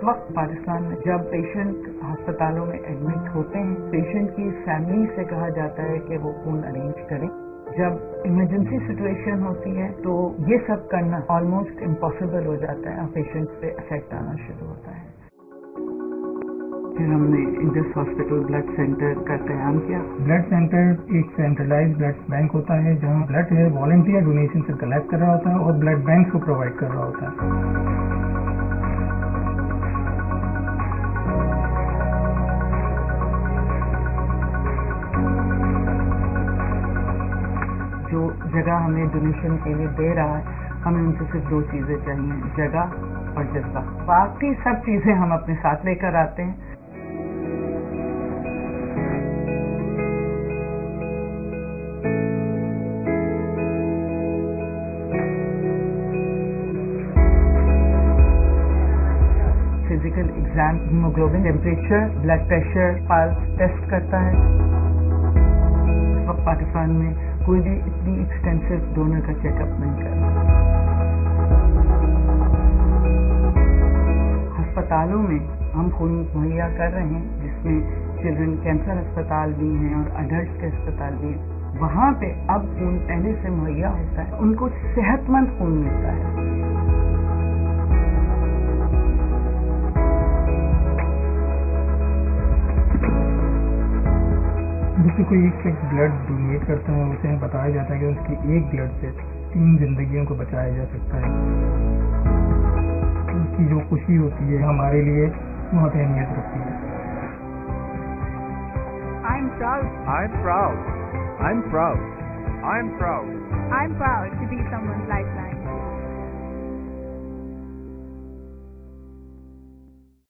वक्त पाकिस्तान में जब पेशेंट अस्पतालों में एडमिट होते हैं, पेशेंट की फैमिली से कहा जाता है कि वो खून अरेंज करें। जब इमरजेंसी सिचुएशन होती है तो ये सब करना ऑलमोस्ट इम्पॉसिबल हो जाता है और पेशेंट पे इफेक्ट आना शुरू होता है। फिर हमने इंडस हॉस्पिटल ब्लड सेंटर का कयाम किया। ब्लड सेंटर एक सेंट्रलाइज्ड ब्लड बैंक होता है जहाँ ब्लड वॉलंटियर डोनेशन से कलेक्ट कर रहा होता है और ब्लड बैंक को प्रोवाइड कर रहा होता है। जो जगह हमें डोनेशन के लिए दे रहा है, हमें उनसे सिर्फ 2 चीजें चाहिए, जगह और जज्बा। बाकी सब चीजें हम अपने साथ लेकर आते हैं। Physical exam, haemoglobin, temperature, blood pressure, pulse test करता है। इस वक्त पाकिस्तान में कोई भी इतनी एक्सटेंसिव डोनर का चेकअप नहीं करता। अस्पतालों में हम खून मुहैया कर रहे हैं, जिसमें चिल्ड्रन कैंसर अस्पताल भी हैं और अडल्ट के अस्पताल भी हैं। वहाँ पे अब खून पहले से मुहैया होता है, उनको सेहतमंद खून मिलता है। जिससे कोई एक शख्स ब्लड डोनेट करता है उसे बताया जाता है कि उसकी एक ब्लड से 3 जिंदगियों को बचाया जा सकता है। उसकी जो खुशी होती है हमारे लिए बहुत अहमियत रखती है। I'm proud. I'm proud. I'm proud. I'm proud. I'm proud to be someone's lifeline.